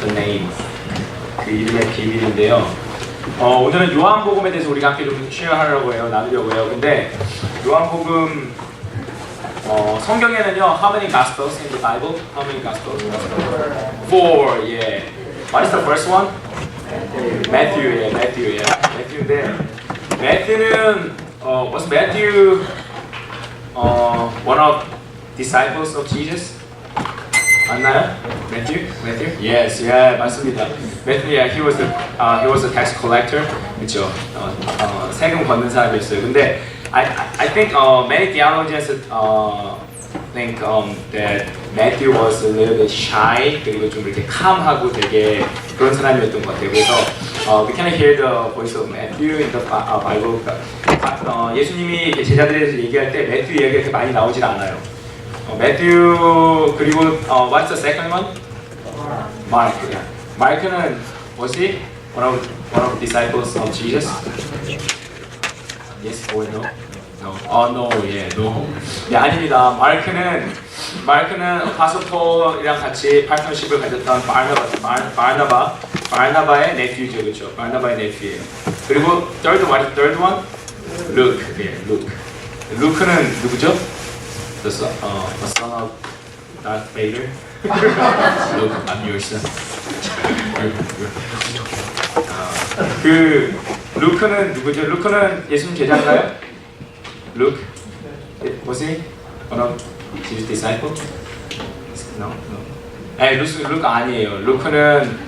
the name. 그 이름의 비밀인데요. 오늘은 요한복음에 대해서 우리가 함께 좀 쉐어하려고 해요. 나누려고 해요. 근데 요한복음 성경에는요, how many gospels in the Bible? How many gospels? 4, yeah. What is the first one? Matthew, yeah. Matthew인데, Matthew는 was Matthew one of disciples of Jesus? 맞나요? Matthew? Yes, yeah, 맞습니다. Matthew, yeah, he was a tax collector, 그렇죠? 세금 걷는 사람이었어요. 근데 I think many theologians think that Matthew was a little bit shy, 그리고 좀 이렇게 calm하고 되게 그런 사람이었던 것 같아요. 그래서 we can hear the voice of Matthew in the Bible. 예수님이 제자들에 대해서 얘기할 때 매튜 이야기가 그렇게 많이 나오질 않아요. 매튜 그리고 what's the second one? Mark. 마르크는 was he one of the disciples of Jesus? Yes or no? No. No. Yeah, no. 네, 아닙니다. 마르크는 아포스톨 폴이랑 같이 파트너십을 가졌던 바나바의 네피우죠, 그렇죠? 바나바의 네피우예요. 그리고 third one? Luke. 예, 루크는 누구죠? The son of Darth Vader. Luke, I'm your son. 그 루크는 누구죠? 루크는 예수님 제자인가요? Luke, was he one of Jesus' disciples? No. 루크 아니에요. 루크는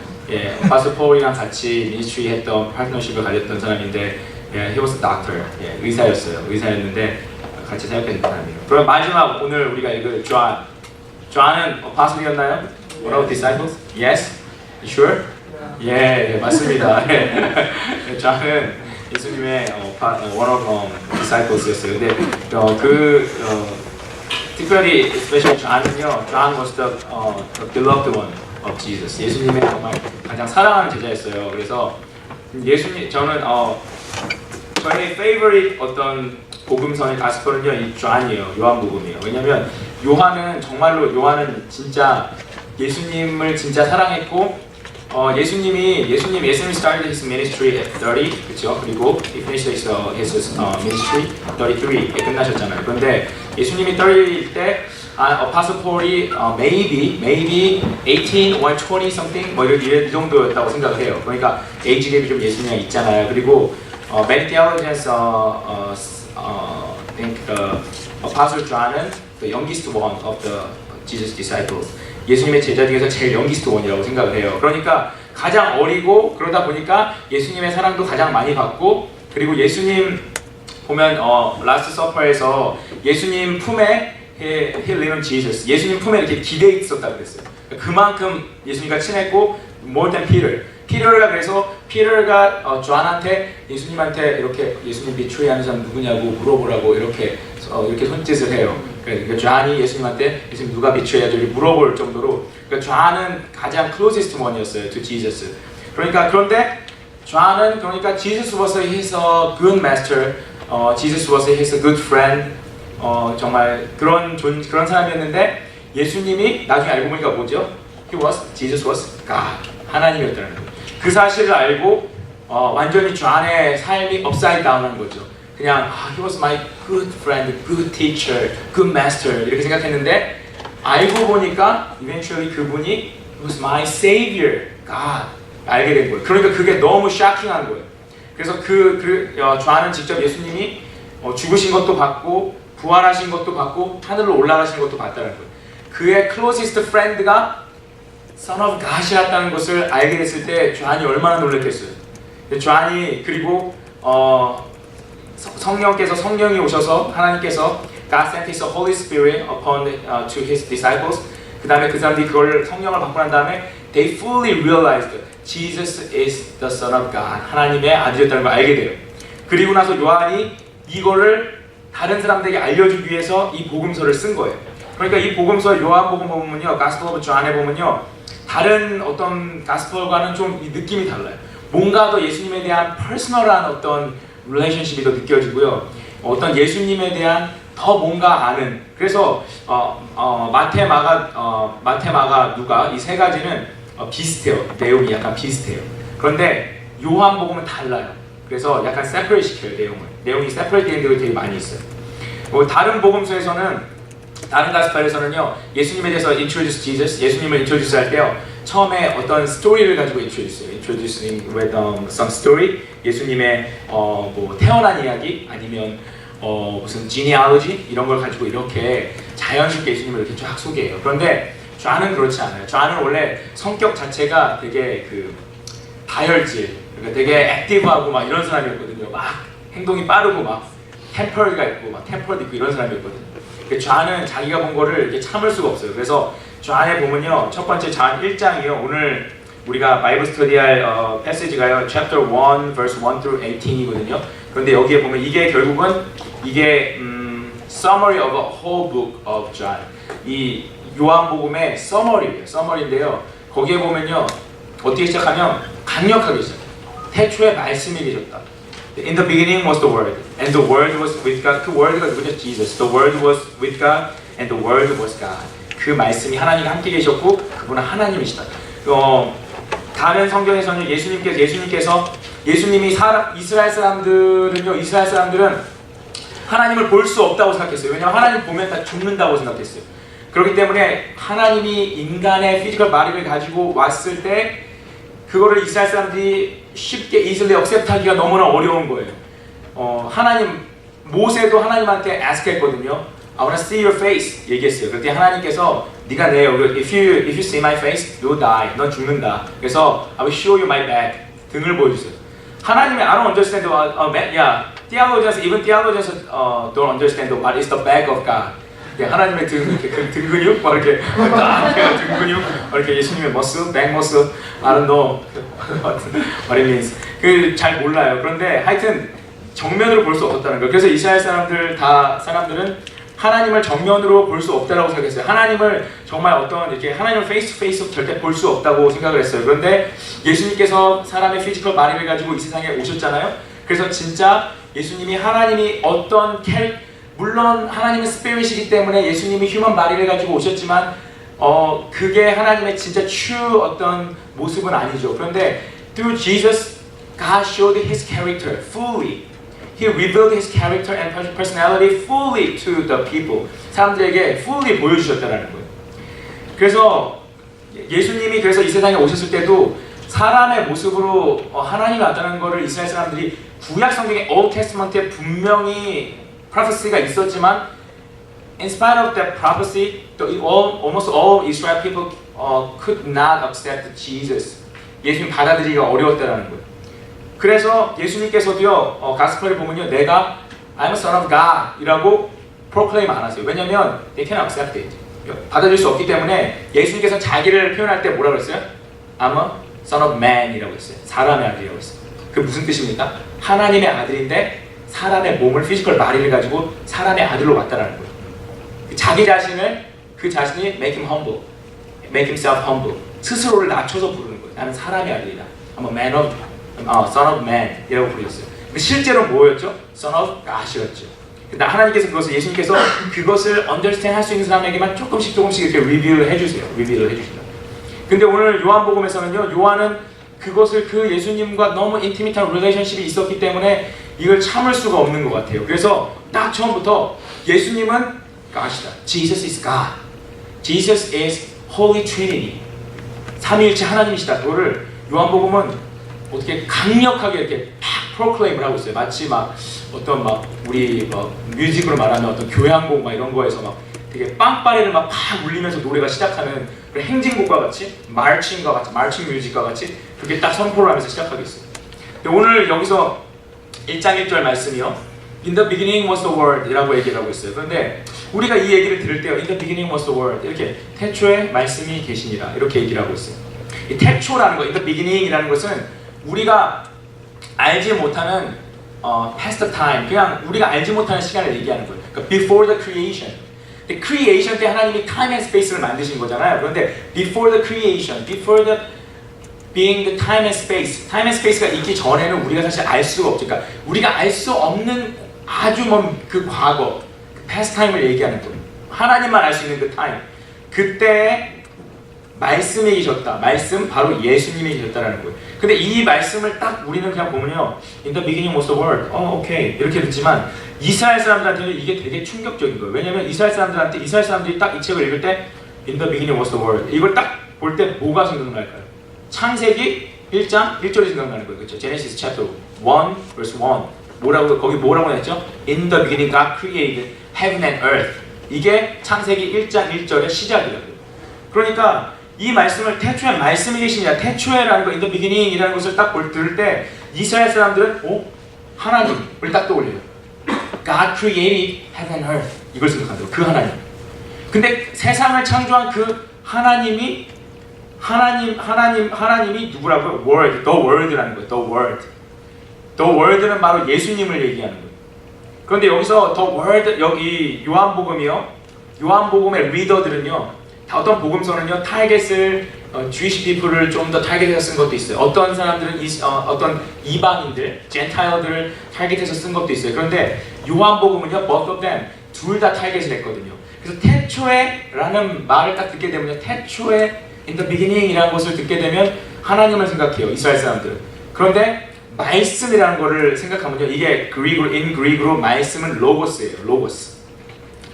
아포스톨 폴이랑 같이 미니스트리 했던 파트너십을 가졌던 사람인데, he was a doctor. 의사였는데 같이 사역했던 사람이에요. 그럼 마지막 오늘 우리가 읽을 John은 아포스톨이었나요? One of the disciples? Yes. You sure? 예, 맞습니다. John은 예수님의 one of disciples였어요. 근데 특별히 especially John은요, John was the beloved one of Jesus. 예수님의 정말 가장 사랑하는 제자였어요. 그래서 저는 저의 favorite 어떤 복음서의 가스펠은요, 이 John이에요. 요한복음이에요. 왜냐면 요한은 진짜 예수님을 진짜 사랑했고, 예수님 started his ministry at 30, 그렇죠? 그리고 he finished his ministry 33에 끝나셨잖아요. 그런데 예수님이 30일 때 아포스톨 폴이 maybe 18 or 20 something 뭐 이 정도였다고 생각을 해요. 그러니까 에이지 갭이 좀 예수님이랑 있잖아요. 그리고 many theologians think Apostle John은 the youngest one of the Jesus disciples. 예수님의 제자 중에서 제일 youngest one이라고 생각을 해요. 그러니까 가장 어리고, 그러다 보니까 예수님의 사랑도 가장 많이 받고, 그리고 예수님 보면 Last Supper에서 예수님 품에 he lived Jesus, 예수님 품에 이렇게 기대어 있었다 그랬어요. 그만큼 예수님과 친했고, more than Peter. 피터가 그래서 피터가 존한테 예수님한테 이렇게 예수님 비추이하는 사람 누구냐고 물어보라고 이렇게 손짓을 해요. 그러니까 존이 예수님한테 예수님 누가 비추해야죠 이렇게 물어볼 정도로, 그러니까 존은 가장 closest one이었어요 to Jesus. 그런데 존은 Jesus was his good master, Jesus was his good friend. 정말 그런 사람이었는데 예수님이 나중에 알고 보니까 뭐죠? Jesus was God. 하나님이었다는 거예요. 그 사실을 알고 완전히 존의 삶이 upside down한 거죠. 그냥 he was my good friend, good teacher, good master 이렇게 생각했는데, 알고 보니까 eventually 그분이 was my savior, God 알게 된 거예요. 그러니까 그게 너무 쇼킹한 거예요. 그래서 존은 직접 예수님이 죽으신 것도 받고 부활하신 것도 받고 하늘로 올라가신 것도 봤다는 거예요. 그의 closest friend가 Son of God이었다는 것을 알게 됐을 때 존이 얼마나 놀랐겠어요. 존이 그리고 성령이 오셔서 하나님께서 God sent His Holy Spirit upon to His disciples. 그 다음에 그 사람들이 그걸 성령을 받고 난 다음에 they fully realized Jesus is the Son of God. 하나님의 아들이었다는 걸 알게 돼요. 그리고 나서 요한이 이거를 다른 사람들에게 알려주기 위해서 이 복음서를 쓴 거예요. 그러니까 이 복음서 요한복음 보면요, Gospel of John에 보면요, 다른 어떤 가스펠과는 좀 느낌이 달라요. 뭔가 더 예수님에 대한 퍼스널한 어떤 릴레이션십이 더 느껴지고요. 어떤 예수님에 대한 더 뭔가 아는. 그래서 마태, 마가, 누가 이 세 가지는 비슷해요. 내용이 약간 비슷해요. 그런데 요한복음은 달라요. 그래서 약간 세퍼레이트 시켜요. 내용이 세퍼레이트 되는 게 되게 많이 있어요. 다른 복음서에서는, 다른 가스펠에서는요, 예수님에 대해서 introduce Jesus, 예수님을 introduce 할 때요, 처음에 어떤 스토리를 가지고 introducing with some story, 예수님의 뭐 태어난 이야기, 아니면 무슨 genealogy 이런 걸 가지고 이렇게 자연스럽게 예수님을 이렇게 쫙 소개해요. 그런데 존은 그렇지 않아요. 존은 원래 성격 자체가 되게 그 다혈질, 그러니까 되게 액티브하고 막 이런 사람이었거든요. 막 행동이 빠르고 막 템퍼가 있고 막 템퍼도 있고 이런 사람이었거든요. 존은 자기가 본 거를 이렇게 참을 수가 없어요. 그래서 존에 보면요, 첫 번째 존 1장이요. 오늘 우리가 바이블 스터디할 패시지가요, chapter 1, verse 1 through 18이거든요. 그런데 여기에 보면 이게 결국은 이게 summary of a whole book of John. 이 요한복음의 summary인데요. 거기에 보면요, 어떻게 시작하면 강력하게 시작해요. 태초에 말씀이 계셨다. In the beginning was the Word, and the Word was with God. 그 Word가 누구죠? Jesus. The Word was with God, and the Word was God. 그 말씀이 하나님과 함께 계셨고 그분은 하나님이시다. 다른 성경에서는 예수님께서 예수님이 이스라엘 사람들은 하나님을 볼 수 없다고 생각했어요. 왜냐하면 하나님 보면 다 죽는다고 생각했어요. 그렇기 때문에 하나님이 인간의 피지컬 바디를 가지고 왔을 때 그거를 이스라엘 사람들이 쉽게 easily accept하기가 너무나 어려운 거예요. 모세도 하나님한테 ask 했거든요. I want to see your face 얘기했어요. 그때 하나님께서 네가 내 얼굴, if you see my face, you'll die. 넌 죽는다. 그래서 I will show you my back. 등을 보여주세요. 하나님이 I don't understand theologians, even theologians don't understand what is the back of God. 하나님의 등 근육, 막 이렇게 등 근육, 이렇게 예수님의 머슬, 백 머슬, I don't know what it means. 잘 몰라요. 그런데 하여튼 정면으로 볼 수 없었다는 거예요. 그래서 이스라엘 사람들은 하나님을 정면으로 볼 수 없다라고 생각했어요. 하나님을 정말 이렇게 하나님을 페이스 투 페이스 절대 볼 수 없다고 생각을 했어요. 그런데 예수님께서 사람의 피지컬 바디를 가지고 이 세상에 오셨잖아요. 그래서 진짜 예수님이 하나님이 물론 하나님은 스피릿이기 때문에 예수님이 휴먼 바디를 가지고 오셨지만 그게 하나님의 진짜 true 어떤 모습은 아니죠. 그런데 through Jesus, God showed His character fully. He revealed His character and personality fully to the people. 사람들에게 fully 보여주셨다는 거예요. 그래서 예수님이 이 세상에 오셨을 때도 사람의 모습으로 하나님이 왔다는 것을 이스라엘 사람들이 구약 성경의 Old Testament에 분명히 prophecy가 있었지만 in spite of that prophecy, almost all Israel people could not accept Jesus. 예수님 받아들이기가 어려웠다는 거예요. 그래서 예수님께서도요, 가스펠을 보면요, 내가 I'm a son of God 이라고 proclaim 안 하세요. 왜냐면 they cannot accept it. 받아들일 수 없기 때문에 예수님께서 자기를 표현할 때 뭐라고 했어요? I'm a son of man 이라고 했어요. 사람의 아들이라고 했어요. 그게 무슨 뜻입니까? 하나님의 아들인데 사람의 몸을, 피지컬 바디를 가지고 사람의 아들로 왔다는 거예요. 자기 자신이 make him humble, make himself humble. 스스로를 낮춰서 부르는 거예요. 나는 사람의 아들이다. I'm a man of son of man 이라고 부르셨어요. 실제로 뭐였죠? son of God이었죠. 하나님께서 예수님께서 그것을 understand 할 수 있는 사람에게만 조금씩 이렇게 리뷰를 해주신다. 근데 오늘 요한복음에서는요, 요한은 그것을 예수님과 너무 인티밋한 릴레이션십이 있었기 때문에 이걸 참을 수가 없는 것 같아요. 그래서 딱 처음부터 예수님은 God이다. Jesus is God. Jesus is Holy Trinity. 삼위일체 하나님이시다. 그거를 요한복음은 어떻게 강력하게 이렇게 팍 프로클레임을 하고 있어요. 마치 우리 뮤직으로 말하면 어떤 교향곡 이런 거에서 되게 빵빠레를 팍 울리면서 노래가 시작하는 그런 행진곡과 같이, 마칭 뮤직과 같이 그렇게 딱 선포를 하면서 시작하겠어요. 오늘 여기서 1장 1절 말씀이요, In the beginning was the Word 이라고 얘기를 하고 있어요. 그런데 우리가 이 얘기를 들을 때요, In the beginning was the Word 이렇게 태초에 말씀이 계시니라 이렇게 얘기를 하고 있어요. 이 태초라는 거, In the beginning이라는 것은 우리가 알지 못하는 past time, 그냥 우리가 알지 못하는 시간을 얘기하는 거예요. 그러니까 before the creation. creation 때 하나님이 time and space를 만드신 거잖아요. 그런데 before the creation, before the being the time and space가 있기 전에는 우리가 사실 알 수가 없죠. 그러니까 우리가 알 수 없는 아주 먼 그 과거, 그 past time을 얘기하는 거예요. 하나님만 알 수 있는 그 time. 그때 말씀이 계셨다. 말씀 바로 예수님이 계셨다라는 거예요. 근데 이 말씀을 딱 우리는 그냥 보면요, In the beginning was the word. 오케이 이렇게 듣지만 이스라엘 사람들한테는 이게 되게 충격적인 거예요. 왜냐면 이스라엘 사람들이 딱 이 책을 읽을 때 In the beginning was the word. 이걸 딱 볼 때 뭐가 생각날까요? 창세기 1장 1절이 생각나는 거예요. 그렇죠? Genesis chapter 1 verse 1. 거기 뭐라고 했죠? In the beginning God created heaven and earth. 이게 창세기 1장 1절의 시작이라고요. 그러니까 이 말씀을 태초에 말씀이 계시냐, 태초에라는 거, in the beginning이라는 것을 딱 들을 때 이스라엘 사람들은 하나님을 딱 떠올려요. God created heaven and earth. 이걸 생각한다고. 그 하나님. 근데 세상을 창조한 그 하나님이 누구라고요? Word, the Word라는 거예요. The Word. The Word는 바로 예수님을 얘기하는 거예요. 그런데 여기서 The Word, 여기 요한복음의 리더들은요, 어떤 복음서는요, 타겟을 Jewish people을 좀 더 타겟해서 쓴 것도 있어요. 어떤 사람들은 어떤 이방인들, 젠타일들을 타겟해서 쓴 것도 있어요. 그런데 요한복음은요, both of them 둘 다 타겟을 했거든요. 그래서 태초에라는 말을 딱 듣게 되면요, 태초에 in the beginning이라는 것을 듣게 되면 하나님을 생각해요, 이스라엘 사람들은. 그런데 말씀이라는 것을 생각하면요, 이게 in Greek으로 말씀은 로고스예요, 로고스.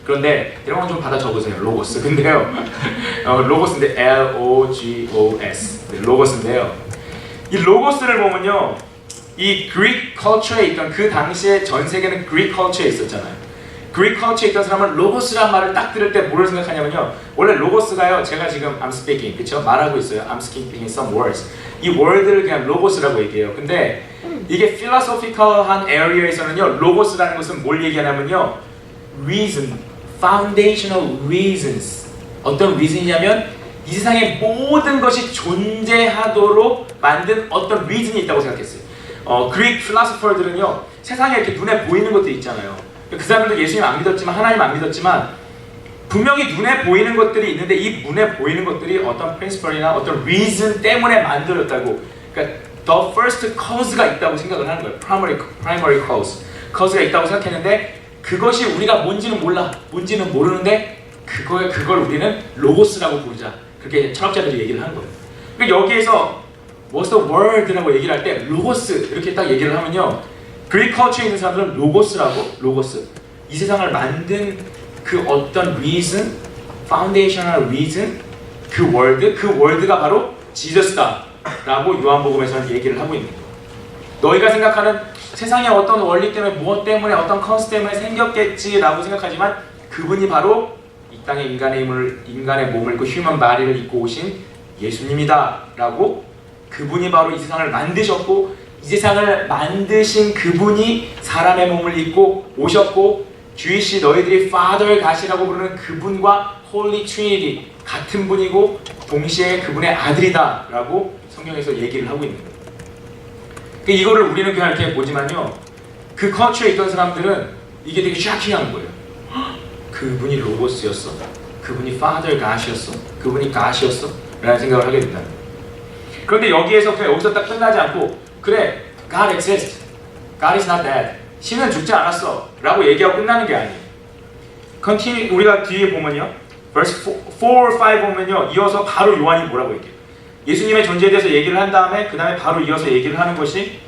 그런데 이런 건 좀 받아 적으세요, 로고스. 근데요, 로고스인데 L-O-G-O-S, 네, 로고스인데요. 이 로고스를 보면요, 이 Greek culture에 있던, 그 당시에 전 세계는 Greek culture에 있었잖아요. Greek culture에 있던 사람은 로고스란 말을 딱 들을 때 뭐를 생각하냐면요, 원래 로고스가요, 제가 지금 I'm speaking, 그쵸? 말하고 있어요. I'm speaking some words. 이 word를 그냥 로고스라고 얘기해요. 근데 이게 philosophical한 area에서는요, 로고스라는 것은 뭘 얘기하냐면요, reason, foundational reasons. 어떤 reason이냐면 이 세상의 모든 것이 존재하도록 만든 어떤 reason이 있다고 생각했어요. Greek philosopher들은요, 세상에 이렇게 눈에 보이는 것들이 있잖아요. 그 사람들도 예수님 안 믿었지만, 하나님 안 믿었지만 분명히 눈에 보이는 것들이 있는데 이 눈에 보이는 것들이 어떤 principle이나 어떤 reason 때문에 만들어졌다고, 그러니까 the first cause가 있다고 생각을 하는 거예요. primary cause가 있다고 생각했는데 그것이 우리가 뭔지는 몰라, 뭔지는 모르는데 그걸 우리는 로고스라고 부르자. 그렇게 철학자들이 얘기를 하는 거예요. 그러니까 여기에서 what's the word라고 얘기를 할 때 로고스 이렇게 딱 얘기를 하면요, 그리스 컬처에 있는 사람들은 로고스. 이 세상을 만든 그 어떤 reason, foundational reason, 그 word가 바로 지저스다 라고 요한복음에서는 얘기를 하고 있는 거예요. 너희가 생각하는 세상의 어떤 원리 때문에, 무엇 때문에, 어떤 컨셉 때문에 생겼겠지라고 생각하지만 그분이 바로 이 땅에 인간의 몸을 입고 휴먼 바디를 입고 오신 예수님이다 라고, 그분이 바로 이 세상을 만드셨고 이 세상을 만드신 그분이 사람의 몸을 입고 오셨고, 주이시 너희들이 Father God이라고 부르는 그분과 Holy Trinity 같은 분이고 동시에 그분의 아들이다 라고 성경에서 얘기를 하고 있는 거예요. 그러니까 이거를 우리는 그냥 이렇게 보지만요, 그 컬처에 있던 사람들은 이게 되게 샤킹한 거예요. 그분이 로고스였어? 그분이 Father God이었어? 그분이 God이었어? 라는 생각을 하게 된다. 그런데 여기서 딱 끝나지 않고, 그래, God exists. God is not dead. 신은 죽지 않았어 라고 얘기하고 끝나는 게 아니에요. 우리가 뒤에 보면요, verse 4 or 5 보면요, 이어서 바로 요한이 뭐라고 얘기해요. 예수님의 존재에 대해서 얘기를 한 다음에 그 다음에 바로 이어서 얘기를 하는 것이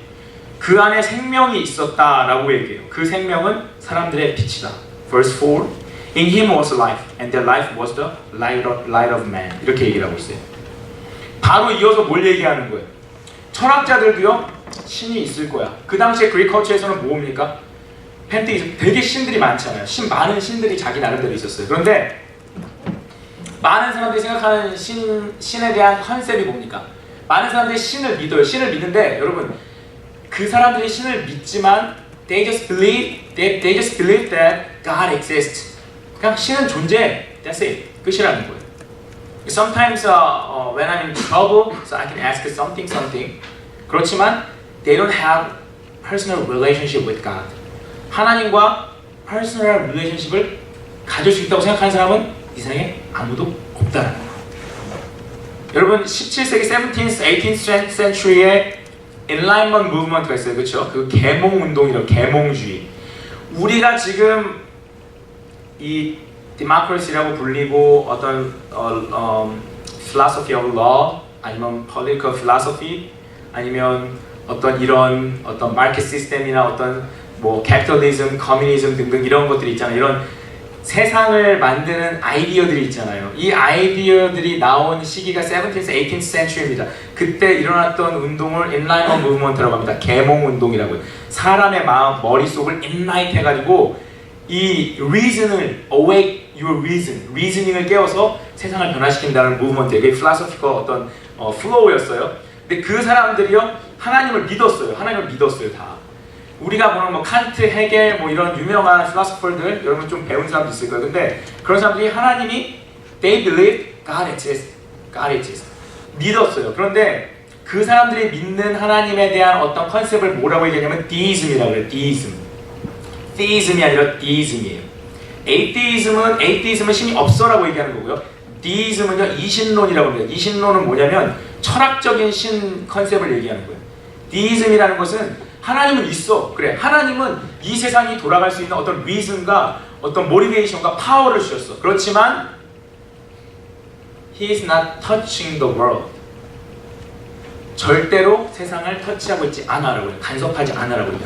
그 안에 생명이 있었다라고 얘기해요. 그 생명은 사람들의 빛이다. verse 4, In him was life, and the life was the light of man. 이렇게 얘기를 하고 있어요. 바로 이어서 뭘 얘기하는 거예요? 철학자들도요, 신이 있을 거야. 그 당시에 그리스 컬처에서는 뭡니까? 팬테이즘, 되게 신들이 많잖아요. 많은 신들이 자기 나름대로 있었어요. 그런데 많은 사람들이 생각하는 신에 대한 컨셉이 뭡니까? 많은 사람들이 신을 믿어요. 신을 믿는데 여러분, 그 사람들이 신을 믿지만 they just believe that God exists. 그냥 신은 존재해. That's it. 끝이라는 거예요. Sometimes when I'm in trouble, so I can ask something. 그렇지만 they don't have personal relationship with God. 하나님과 personal relationship을 가질 수 있다고 생각하는 사람은 이 세상에 아무도 없다는 거예요. 여러분, 17세기, 17th, 18th century에 Enlightenment movement가 있어요. 그렇죠? 그 계몽 운동이라고, 계몽주의. 우리가 지금 이 democracy라고 불리고 어떤 philosophy of law, 아니면 political philosophy, 아니면 어떤 이런 어떤 마켓 시스템이나 어떤 뭐 capitalism, communism 등등 이런 것들이 있잖아요. 이런 세상을 만드는 아이디어들이 있잖아요. 이 아이디어들이 나온 시기가 17th, 18th century입니다. 그때 일어났던 운동을 Enlightenment movement라고 합니다. 계몽 운동이라고요. 사람의 마음, 머릿속을 enlighten 해가지고 이 reason을 awake your reasoning을 깨워서 세상을 변화시킨다는 movement에 이게 philosophical 어떤 flow였어요. 근데 그 사람들이요 하나님을 믿었어요. 하나님을 믿었어요 다. 우리가 보는 뭐 칸트, 헤겔 뭐 이런 유명한 필로소퍼들 여러분 좀 배운 사람도 있을 거예요. 근데 그런 사람들이 하나님이 they believe God exists 믿었어요. 그런데 그 사람들이 믿는 하나님에 대한 어떤 컨셉을 뭐라고 얘기하냐면 deism이라고 해요. theism이 아니라 deism이에요. atheism은 신이 없어라고 얘기하는 거고요. deism은요 이신론이라고 합니다. 이신론은 뭐냐면 철학적인 신 컨셉을 얘기하는 거예요. deism이라는 것은 하나님은 있어. 그래. 하나님은 이 세상이 돌아갈 수 있는 어떤 리즌과 어떤 모티베이션과 파워를 주셨어. 그렇지만 He is not touching the world. 절대로 세상을 터치하고 있지 않아라고 해요. 간섭하지 않아라고 해요.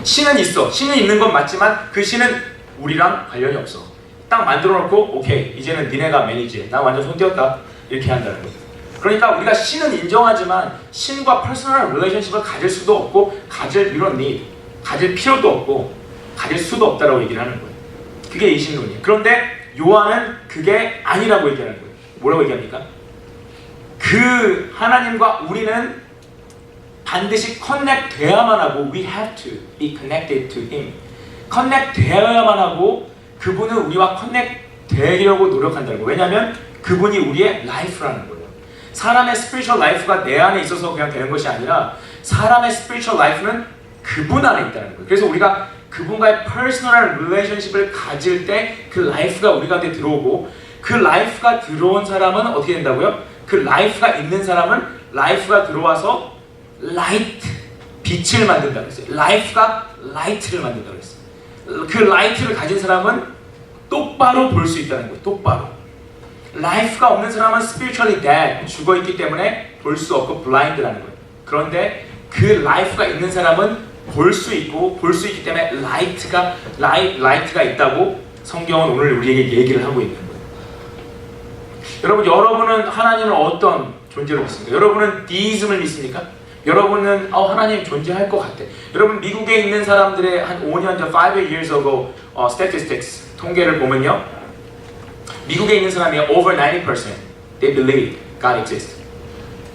신은 있어. 신은 있는 건 맞지만 그 신은 우리랑 관련이 없어. 딱 만들어 놓고 오케이. 이제는 니네가 매니지해. 나 완전 손 띄었다. 이렇게 한다는 거예요. 그러니까 우리가 신은 인정하지만 신과 퍼스널 릴레이션십을 가질 수도 없고 가질 필요도 없고 가질 수도 없다라고 얘기를 하는 거예요. 그게 이신론이에요. 그런데 요한은 그게 아니라고 얘기하는 거예요. 뭐라고 얘기합니까? 그 하나님과 우리는 반드시 커넥트 돼야만 하고 we have to be connected to Him. 커넥트 되어야만 하고 그분은 우리와 커넥트 되려고 노력한다는 거예요. 왜냐하면 그분이 우리의 라이프라는 거예요. 사람의 스피리추얼 라이프가 내 안에 있어서 그냥 되는 것이 아니라 사람의 스피리추얼 라이프는 그분 안에 있다는 거예요. 그래서 우리가 그분과의 퍼스널 릴레이션십을 가질 때 그 라이프가 우리 가운데 들어오고 그 라이프가 들어온 사람은 어떻게 된다고요? 그 라이프가 있는 사람은 라이프가 들어와서 라이트, 빛을 만든다고 했어요. 라이프가 라이트를 만든다고 했어요. 그 라이트를 가진 사람은 똑바로 볼 수 있다는 거예요. 똑바로. 라이프가 없는 사람은 spiritually dead, 죽어있기 때문에 볼 수 없고 blind라는 거예요. 그런데 그 라이프가 있는 사람은 볼 수 있고 볼 수 있기 때문에 라이트가 있다고 성경은 오늘 우리에게 얘기를 하고 있는 거예요. 여러분은 하나님을 어떤 존재로 믿습니까? 여러분은 디이즘을 믿습니까? 여러분은 하나님 존재할 것 같아. 여러분 미국에 있는 사람들의 한 5년 전, 5 years ago statistics 통계를 보면요. 미국에 있는 사람이 over 90% they believe God exists.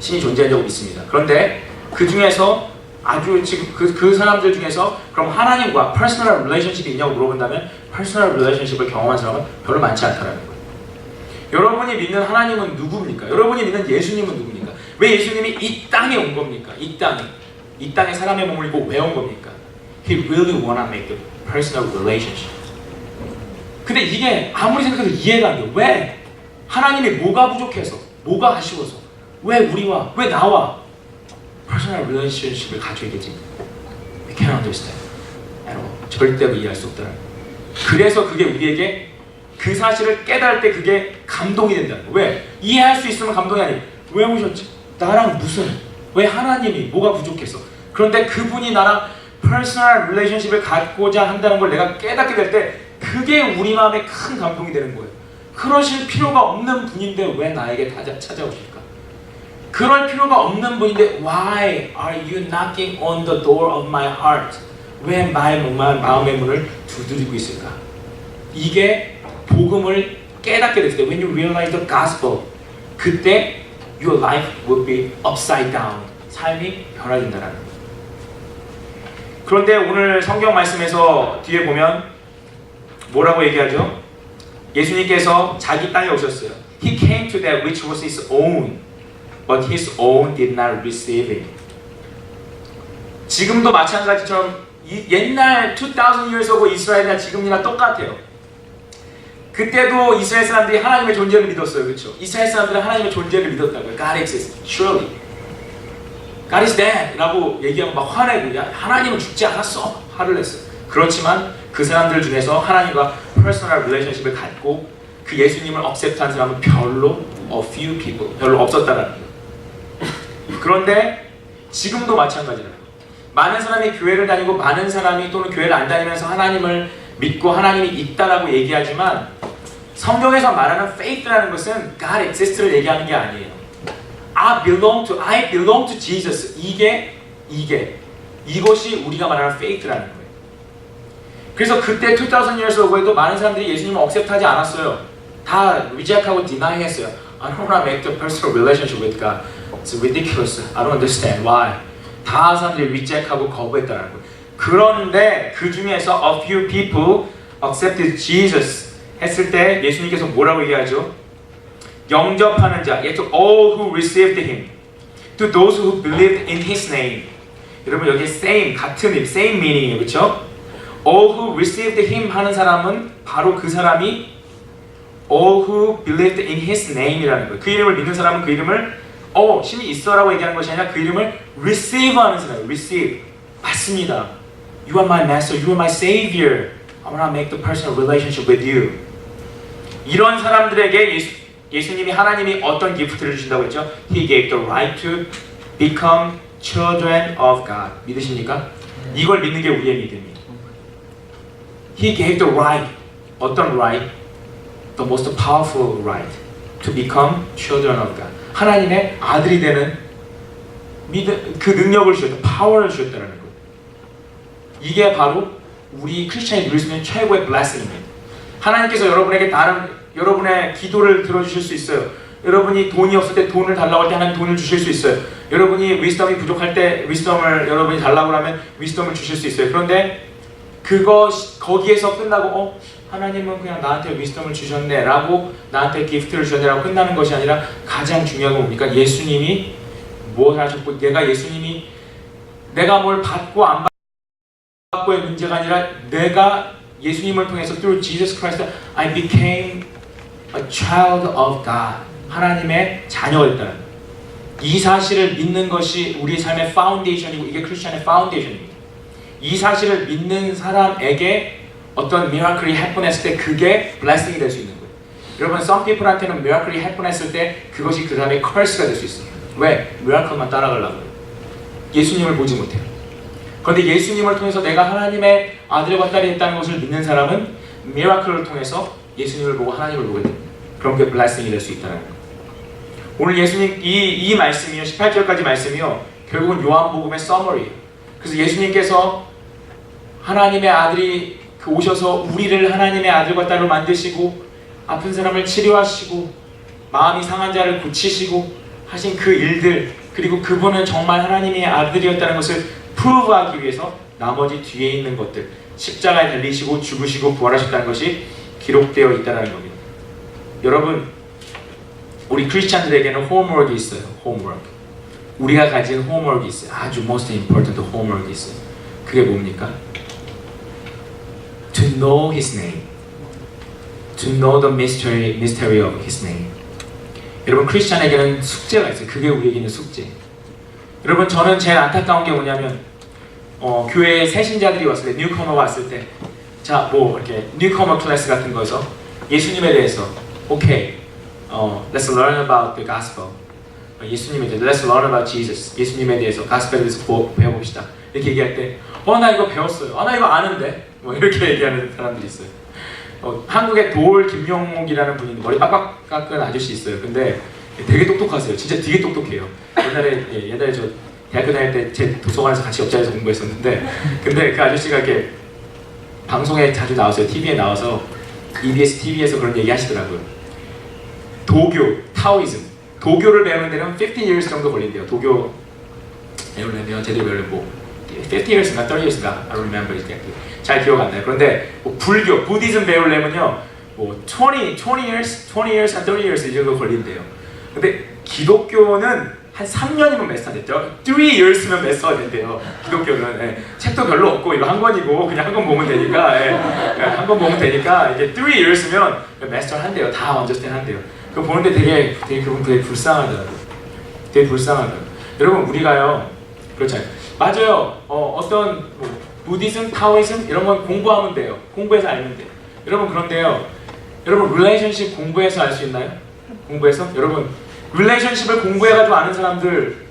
신이 존재한다고 믿습니다. 그런데 그 중에서 아주 지금 그 사람들 중에서 그럼 하나님과 personal relationship이 있냐고 물어본다면 personal relationship을 경험한 사람은 별로 많지 않다라는 거예요. 여러분이 믿는 하나님은 누구입니까? 여러분이 믿는 예수님은 누굽니까? 왜 예수님이 이 땅에 온 겁니까? 이 땅에 사람의 몸을 입고 왜 온 겁니까? He really wanna make the personal relationship. 근데 이게 아무리 생각해도 이해가 안 돼요. 왜? 하나님이 뭐가 부족해서, 뭐가 아쉬워서, 왜 우리와, 왜 나와 personal relationship을 가져야 되지? We can't understand at all. 절대로 이해할 수 없다는 거예요. 그래서 그게 우리에게 그 사실을 깨달을 때 그게 감동이 된다는 거예요. 왜? 이해할 수 있으면 감동이 아니에요. 왜 오셨지? 나랑 무슨? 왜 하나님이 뭐가 부족해서? 그런데 그분이 나랑 personal relationship을 갖고자 한다는 걸 내가 깨닫게 될 때 그게 우리 마음에 큰 감동이 되는 거예요. 그러실 필요가 없는 분인데 왜 나에게 찾아오실까? 그럴 필요가 없는 분인데 Why are you knocking on the door of my heart? 왜 나의 마음의 문을 두드리고 있을까? 이게 복음을 깨닫게 됐을 때 When you realize the gospel 그때 your life will be upside down. 삶이 변화된다는 거예요. 그런데 오늘 성경 말씀에서 뒤에 보면 뭐라고 얘기하죠? 예수님께서 자기 땅에 오셨어요. He came to that which was his own, but his own did not receive him. 지금도 마찬가지처럼 옛날 2000 years ago 이스라엘이나 지금이나 똑같아요. 그때도 이스라엘 사람들이 하나님의 존재를 믿었어요. 그렇죠? 이스라엘 사람들은 하나님의 존재를 믿었다고요. God exists, surely. God is dead 라고 얘기하면 막 화내고 야, 하나님은 죽지 않았어. 화를 냈어요. 그렇지만 그 사람들 중에서 하나님과 퍼스널 릴레이션십을 갖고 그 예수님을 억셉트한 사람은 별로 a few people. 별로 없었다라는 거예요. 그런데 지금도 마찬가지라는 거예요. 많은 사람이 교회를 다니고 많은 사람이 또는 교회를 안 다니면서 하나님을 믿고 하나님이 있다라고 얘기하지만 성경에서 말하는 faith라는 것은 God exist를 얘기하는 게 아니에요. I belong to Jesus. 이것이 우리가 말하는 faith라는 거예요. 그래서 그때 2000 years ago에도 많은 사람들이 예수님을 accept하지 않았어요. 다 reject하고 deny했어요. I don't want to make the personal relationship with God. It's ridiculous. I don't understand why. 다 사람들이 reject하고 거부했다는 거예요. 그런데 그 중에서 a few people accepted Jesus 했을 때 예수님께서 뭐라고 얘기하죠? 영접하는 자, to all who received him, to those who believed in his name. 여러분 여기 same, 같은 의미, same meaning이에요, 그렇죠? All who received him 하는 사람은 바로 그 사람이 all who believed in his name이라는 거예요. 그 이름을 믿는 사람은 그 이름을 신이 있어라고 얘기하는 것이 아니라 그 이름을 receive 하는 사람이에요. receive, 받습니다. You are my master, you are my savior. I want to make the personal relationship with you. 이런 사람들에게 예수님이 하나님이 어떤 기프트를 주신다고 했죠? He gave the right to become children of God. 믿으십니까? 이걸 믿는 게 우리의 믿음이에요. He gave the right. 어떤 right? The most powerful right to become children of God. 하나님의 아들이 되는 그 능력을 주셨다. 파워를 주셨다는 거예요. 이게 바로 우리 크리스찬이 누릴 수 있는 최고의 blessing입니다. 하나님께서 여러분에게 여러분의 기도를 들어주실 수 있어요. 여러분이 돈이 없을 때 돈을 달라고 할 때 하나님 돈을 주실 수 있어요. 여러분이 위스덤이 부족할 때 위스덤을 여러분이 달라고 하면 위스덤을 주실 수 있어요. 그런데 거기에서 끝나고 하나님은 그냥 나한테 위스덤을 주셨네 라고 나한테 기프트를 주셨네 라고 끝나는 것이 아니라 가장 중요한 건 뭡니까? 예수님이 뭘 하셨고 내가 뭘 받고 안 받고의 문제가 아니라 내가 예수님을 통해서 through Jesus Christ I became a child of God. 하나님의 자녀가 됐다는 거예요. 이 사실을 믿는 것이 우리의 삶의 파운데이션이고 이게 크리스천의 파운데이션입니다. 이 사실을 믿는 사람에게 어떤 미라클이 해픈했을 때 그게 블레싱이 될 수 있는 거예요. 여러분, some people한테는 미라클이 해픈했을 때 그것이 그 사람의 curse가 될 수 있어요. 왜? 미라클만 따라가려고 해요. 예수님을 보지 못해요. 그런데 예수님을 통해서 내가 하나님의 아들과 딸이 됐다는 것을 믿는 사람은 미라클을 통해서 예수님을 보고 하나님을 보게 됩니다. 그런 게 블레싱이 될 수 있다는 거예요. 오늘 예수님 이 말씀이요, 18절까지 말씀이요, 결국은 요한복음의 서머리예요. 그래서 예수님께서 하나님의 아들이 오셔서 우리를 하나님의 아들과 딸로 만드시고 아픈 사람을 치료하시고 마음이 상한 자를 고치시고 하신 그 일들, 그리고 그분은 정말 하나님의 아들이었다는 것을 프루브하기 위해서 나머지 뒤에 있는 것들, 십자가에 달리시고 죽으시고 부활하셨다는 것이 기록되어 있다는 겁니다. 여러분, 우리 크리스찬들에게는 홈워크가 있어요. 홈워크. 우리가 가진 홈워크가 있어요. 아주 most important 홈워크가 있어요. 그게 뭡니까? To know His name. To know the mystery of His name. 여러분, 크리스찬에게는 숙제가 있어요. 그게 우리에게는 숙제. 여러분, 저는 제일 안타까운 게 뭐냐면 교회에 새 신자들이 왔을 때, 뉴커머가 왔을 때, 자, 이렇게 뉴커머 클래스 같은 거에서 예수님에 대해서 let's learn about the gospel. 예수님에 대해서 let's learn about Jesus. 예수님에 대해서 가스펠에 대해서 배워봅시다. 이렇게 얘기할 때 나 이거 배웠어요. 나 이거 아는데. 이렇게 얘기하는 사람들이 있어요. 한국에 도올 김용목이라는 분이 머리 빡빡 깎은 아저씨 있어요. 근데 되게 똑똑하세요. 진짜 되게 똑똑해요. 옛날에 저 대학교 다닐 때 제 도서관에서 같이 옆자리에서 공부했었는데, 근데 그 아저씨가 이렇게 방송에 자주 나왔어요. TV에 나와서 EBS TV에서 그런 얘기 하시더라고요. 도교, 타오이즘. 도교를 배우는 데는 15 years 정도 걸린대요. 도교 배우려면 제대로 배우려면 50 years인가 30 years인가 I don't remember exactly. 잘 기억 안 나요. 그런데 불교, 부디즘 배우려면요 20 years and 30 years 이 정도 걸린대요. 근데 기독교는 한 3년이면 메스터 됐죠. 3 years면 메스터가 된대요. 기독교는 책도 별로 없고 이거 한 권이고 그냥 한 권 보면 되니까 한 권 보면 되니까 이게 3 years면 메스터 한대요. 다 언더스탠 한대요. 그거 보는데 되게 그분 되게 불쌍하더라고요. 되게 불쌍하더라고요. 여러분, 우리가요, 그렇잖아요. 맞아요. 어떤 부디즘, 타오이즘 이런 건 공부하면 돼요. 공부해서 알면 돼요. 여러분, 그런데요, 여러분, 릴레이션십 공부해서 알 수 있나요? 공부해서? 여러분 릴레이션십을 공부해가지고 아는 사람들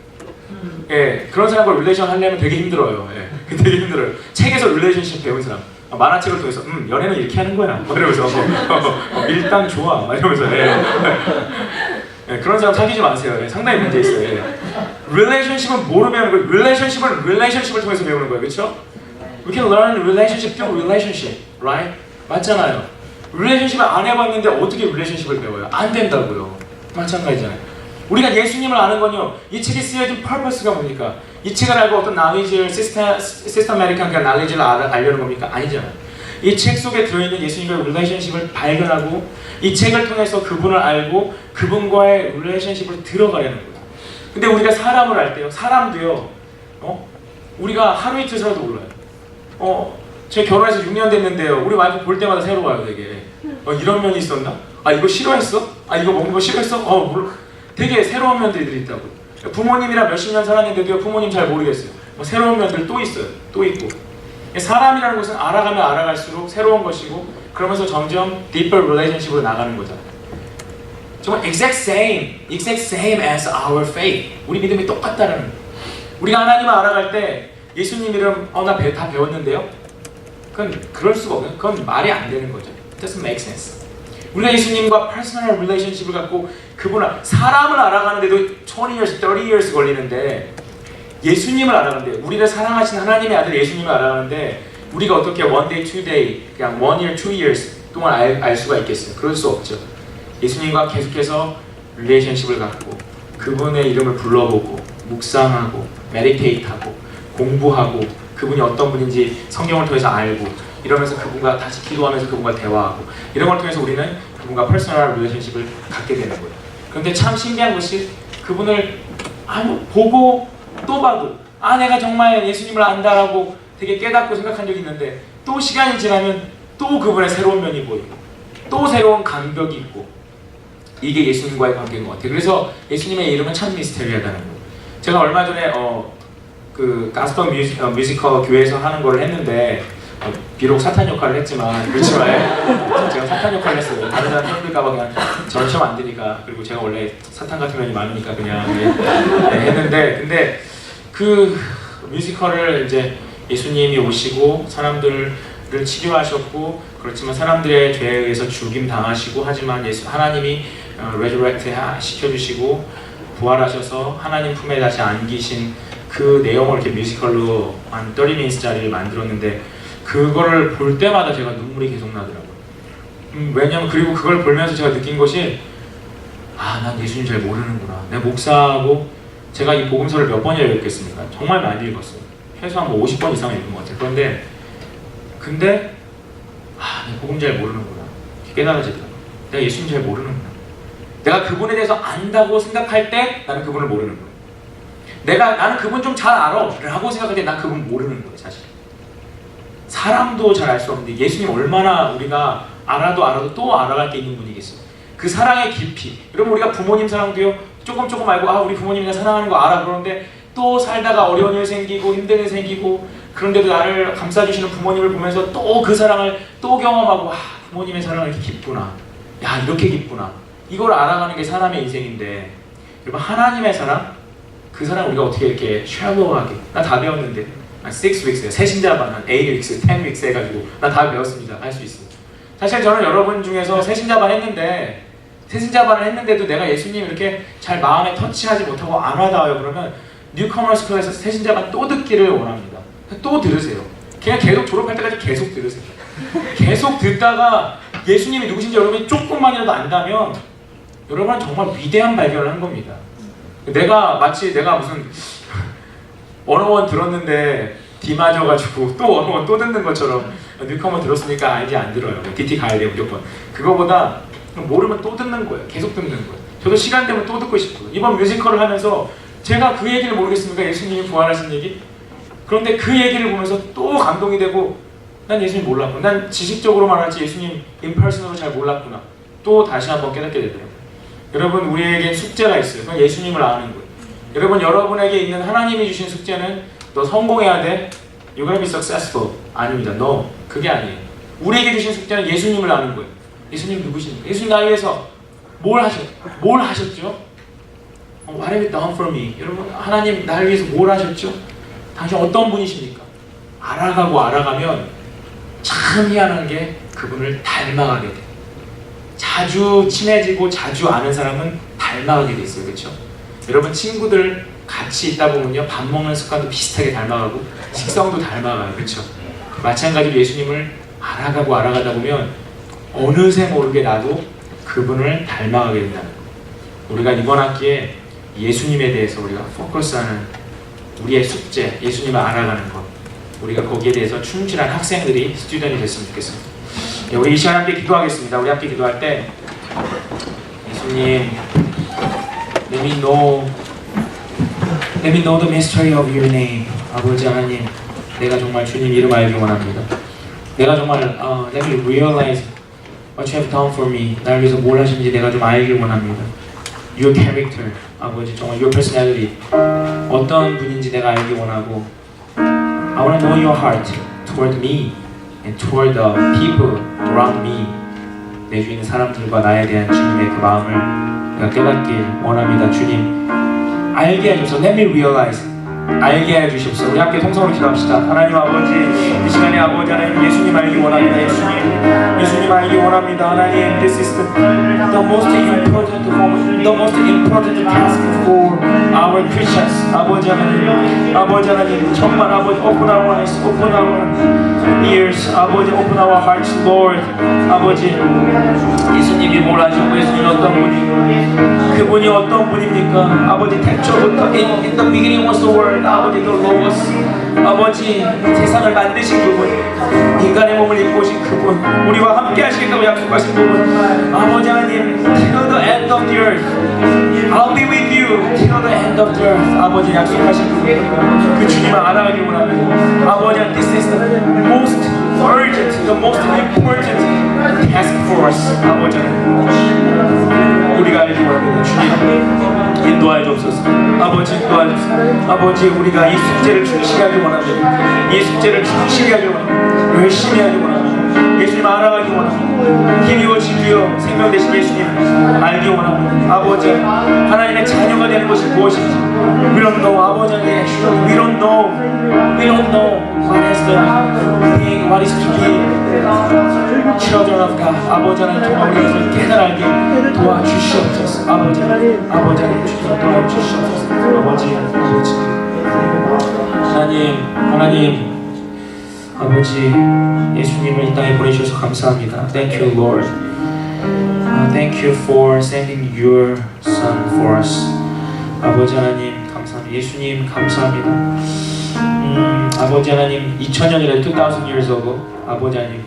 예, 그런 사람과 릴레이션 하려면 되게 힘들어요. 예, 되게 힘들어요. 책에서 릴레이션십 배운 사람 만화책을 통해서 연애는 이렇게 하는 거야 막 이러면서 밀당 좋아 막 이러면서 예. 예, 그런 사람 사귀지 마세요. 예, 상당히 문제 있어요. 예. 릴레이션십은 뭐로 배우는 거예요? 릴레이션십을 통해서 배우는 거예요. 그렇죠? We can learn relationship through relationship, right? 맞잖아요. 릴레이션십을 안 해봤는데 어떻게 릴레이션십을 배워요? 안 된다고요. 마찬가지잖아요. 우리가 예수님을 아는 건요, 이 책에 쓰여진 purpose가 뭡니까? 이 책을 알고 어떤 knowledge를, systematic한 그 knowledge를 알려는 겁니까? 아니잖아요. 이 책 속에 들어있는 예수님과의 릴레이션십을 발견하고 이 책을 통해서 그분을 알고 그분과의 릴레이션십을 들어가려는 거예요. 근데 우리가 사람을 알 때요, 사람도요, 우리가 하루 이틀서라도 몰라요. 제가 결혼해서 6년 됐는데요, 우리 와이프 볼 때마다 새로워요, 되게. 이런 면이 있었나? 이거 싫어했어? 이거 먹는 거 싫어했어? 몰라. 되게 새로운 면들이 있다고. 부모님이랑 몇십 년 살았는데도요, 부모님 잘 모르겠어요. 새로운 면들 또 있어요. 또 있고. 사람이라는 것은 알아가면 알아갈수록 새로운 것이고, 그러면서 점점 deeper relationship으로 나가는 거잖아요. 정말 exact same as our faith. 우리 믿음이 똑같다는 거예요. 우리가 하나님을 알아갈 때 예수님 이름 나 다 배웠는데요. 그건 그럴 수가 없어요. 그건 말이 안 되는 거죠. It doesn't make sense. 우리가 예수님과 퍼스널 릴레이션십을 갖고 그분을 사람을 알아가는데도 20years, 30years 걸리는데 예수님을 알아가는데 우리를 사랑하신 하나님의 아들 예수님을 알아가는데 우리가 어떻게 one day, two day, 그냥 1 year, 2 years 동안 알 수가 있겠어요? 그럴 수 없죠. 예수님과 계속해서 릴레이션십을 갖고 그분의 이름을 불러보고 묵상하고 메디테이트하고 공부하고 그분이 어떤 분인지 성경을 통해서 알고 이러면서 그분과 다시 기도하면서 그분과 대화하고 이런 걸 통해서 우리는 그분과 퍼스널 릴레이션십을 갖게 되는 거예요. 그런데 참 신기한 것이 그분을 보고 또 봐도 내가 정말 예수님을 안다라고 되게 깨닫고 생각한 적이 있는데 또 시간이 지나면 또 그분의 새로운 면이 보이고 또 새로운 감격이 있고 이게 예수님과의 관계인 것 같아요. 그래서 예수님의 이름은 참 미스테리하다는 거예요. 제가 얼마 전에 그 가스펠 뮤지컬 교회에서 하는 걸 했는데 비록 사탄 역할을 했지만 그렇지만 제가 사탄 역할을 했어요. 다른 사람 힘들까봐 그냥 저는 시험 안 되니까 그리고 제가 원래 사탄 같은 면이 많으니까 그냥 했는데 근데 그 뮤지컬을 이제 예수님이 오시고 사람들을 치료하셨고 그렇지만 사람들의 죄에 의해서 죽임 당하시고 하지만 하나님이 resurrect 시켜주시고 부활하셔서 하나님 품에 다시 안기신 그 내용을 이렇게 뮤지컬로 한 30minutes짜리를 만들었는데 그거를 볼 때마다 제가 눈물이 계속 나더라고요. 왜냐면 그리고 그걸 보면서 제가 느낀 것이 난 예수님 잘 모르는구나. 내 목사하고 제가 이 복음서를 몇 번이나 읽겠습니까? 정말 많이 읽었어요. 최소한 50번 이상 읽은 것 같아요. 근데 내가 복음 잘 모르는구나. 깨달아지더라고요. 내가 예수님 잘 모르는구나. 내가 그분에 대해서 안다고 생각할 때 나는 그분을 모르는 거예요. 나는 그분 좀 잘 알아 라고 생각할 때 난 그분 모르는 거예요. 사실 사람도 잘 알 수 없는데 예수님 얼마나 우리가 알아도 또 알아갈 게 있는 분이겠어요. 그 사랑의 깊이. 여러분 우리가 부모님 사랑도요 조금 알고 우리 부모님이 나 사랑하는 거 알아. 그런데 또 살다가 어려운 일 생기고 힘든 일 생기고 그런데도 나를 감싸주시는 부모님을 보면서 또 그 사랑을 또 경험하고 부모님의 사랑은 이렇게 깊구나. 이렇게 깊구나. 이걸 알아가는 게 사람의 인생인데 여러분 하나님의 사랑? 그 사랑 우리가 어떻게 이렇게 샬로우하게 나 다 배웠는데 6 weeks, 새신자반 한 8 weeks, 10 weeks 해가지고 나 다 배웠습니다. 할 수 있습니다. 사실 저는 여러분 중에서 새신자반을 했는데도 내가 예수님 이렇게 잘 마음에 터치하지 못하고 안 와닿아요. 그러면 뉴커머 스쿨에서 새신자반 또 듣기를 원합니다. 또 들으세요. 그냥 계속 졸업할 때까지 계속 들으세요. 계속 듣다가 예수님이 누구신지 여러분이 조금만이라도 안다면 여러분은 정말 위대한 발견을 한 겁니다. 마치 내가 무슨 언어원 들었는데 D 맞아가지고 또 언어원 또 듣는 것처럼 뉴커머 들었으니까 알지 안 들어요. DT 가야 돼요 무조건. 그거보다 모르면 또 듣는 거예요. 계속 듣는 거예요. 저도 시간 되면 또 듣고 싶고요. 이번 뮤지컬을 하면서 제가 그 얘기를 모르겠습니까? 예수님이 부활하신 얘기? 그런데 그 얘기를 보면서 또 감동이 되고 난 예수님 몰랐구나. 난 지식적으로만 알지 예수님 인퍼슨으로 잘 몰랐구나. 또 다시 한번 깨닫게 되더라고요. 여러분 우리에게 숙제가 있어요. 그건 예수님을 아는 거예요. 여러분 여러분에게 있는 하나님이 주신 숙제는 너 성공해야 돼. You're gonna be successful. 아닙니다. No. 그게 아니에요. 우리에게 주신 숙제는 예수님을 아는 거예요. 예수님 누구십니까? 예수님 나 위해서 뭘 하셨죠? What have you done for me? 여러분, 하나님 나를 위해서 뭘 하셨죠? 당신 어떤 분이십니까? 알아가면 참 희한한 게 그분을 닮아가게 돼요. 자주 친해지고 자주 아는 사람은 닮아가게 돼 있어요. 그렇죠? 여러분, 친구들 같이 있다 보면요, 밥 먹는 습관도 비슷하게 닮아가고 식성도 닮아가요. 그렇죠? 마찬가지로 예수님을 알아가다 보면 어느새 모르게 나도 그분을 닮아가게 된다. 우리가 이번 학기에 예수님에 대해서 우리가 포커스하는 우리의 숙제, 예수님을 알아가는 것, 우리가 거기에 대해서 충실한 학생들이 스튜던이 됐으면 좋겠습니다. 네, 우리 이 시간 함께 기도하겠습니다. 우리 함께 기도할 때 예수님, Let me know the mystery of your name. 아버지 하나님, 내가 정말 주님 이름 알기 원합니다. 내가 정말 Let me realize what you have done for me. 나를 위해서 뭘 하신지 내가 좀 알기 원합니다. Your character, 아버지 정말 your personality, 어떤 분인지 내가 알기 원하고 I want to know your heart toward me and toward the people around me. 내 주위에 있는 사람들과 나에 대한 주님의 그 마음을 내가 깨닫길 원합니다. 주님, 알게 해주셔서 Let me realize, 알게 해주십시오. 우리 함께 통성으로 기도합시다. 하나님 아버지, 이 시간에 아버지 하나님 예수님 알기 원합니다. 예수님 알기 원합니다. 하나님, this is the most important moment, the most important task for our Christians. 아버지 하나님, 정말 아버지 open our eyes, open our ears, 아버지 open our hearts, Lord. 아버지, 예수님이 뭘 하시고 예수님이 어떤 분이, 그분이 어떤 분입니까? 아버지, 태초부터 in the beginning was the word. 아버지, the Logos, 아버지, 세상을 만드신 그분, 인간의 몸을 입고 오신 그분, 우리와 함께 하시겠다고 약속하신 그분, 아버지 하나님, till the end of the earth I'll be with you till the end of the earth. 아버지 약속하신 그분, 그 주님을 알아가기 원합니다. 아버지, this is the most urgent, the most important task for us. 아버지, 우리가 알기 원합니다. 주님, 인도하여 주옵소서. 아버지, 인도하여 주옵소서. 아버지, 우리가 이 숙제를 충실히 하기 원합니다. 이 숙제를 충실히 하기 원합니다. 열심히 하기 원합니다. 예수님 알아가기 원합니다. 힘이고 진리요 생명 되신 예수님 알기 원합니다. 아버지, 하나님의 자녀가 되는 것이 무엇인지 We don't know. 아버지, We don't know what is the thing, what is to be children of God. 아버지 하나님, 정말 우리가 깨달게 도와주시옵소서. 아버지 하나님, 도와주시옵소서. 아버지, 하나님, 아버지, 예수님을 이 땅에 보내주셔서 감사합니다. Thank you, Lord. Thank you for sending your Son for us. 아버지 하나님, 감사합니다. 예수님, 감사합니다. 아버지 하나님, 2000년이라 2000 years ago, 아버지 하나님,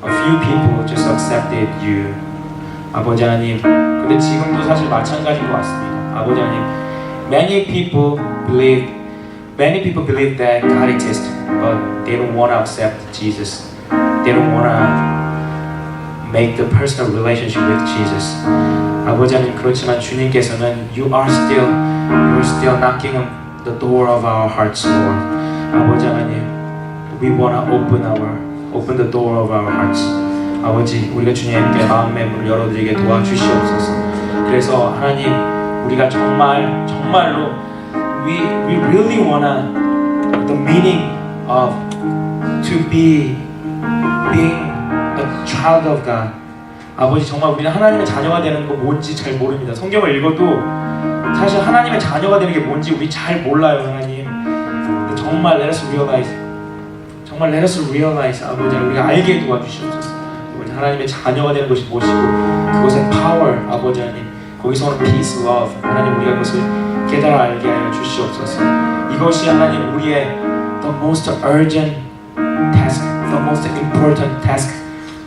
a few people just accepted you. 아버지 하나님, 근데 지금도 사실 마찬가지인 것 같습니다. 아버지 하나님, many people believe that God exists, but they don't want to accept Jesus. They don't want to make the personal relationship with Jesus. 아버지 하나님, 그렇지만 주님께서는 you're still knocking on the door of our hearts, Lord. 아버지 하나님, we want to open the door of our hearts. 아버지, 우리가 주님께 마음의 문을 열어드리게 도와주시옵소서. 그래서 하나님, 우리가 정말로 we really wanna the meaning of to being a child of God. 아버지, 정말 우리는 하나님의 자녀가 되는 거 뭔지 잘 모릅니다. 성경을 읽어도 사실 하나님의 자녀가 되는 게 뭔지 우리 잘 몰라요. 하나님, 근데 정말 let us realize 아버지, 우리가 알게 도와주시옵소서. 아버지, 하나님의 자녀가 되는 것이 무엇이고 그것의 power, 아버지 하나님, 거기서 오는 peace, love, 하나님, 우리가 그것을 깨달아 알게 하여 주시옵소서. 이것이 하나님 우리의 the most urgent task, the most important task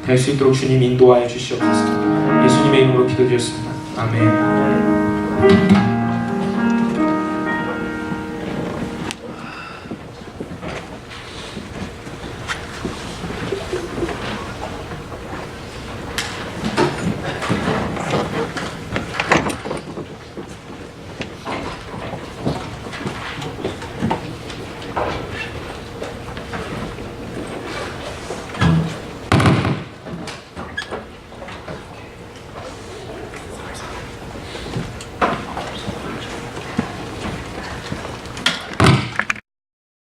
될 수 있도록 주님 인도하여 주시옵소서. 예수님의 이름으로 기도드렸습니다. 아멘.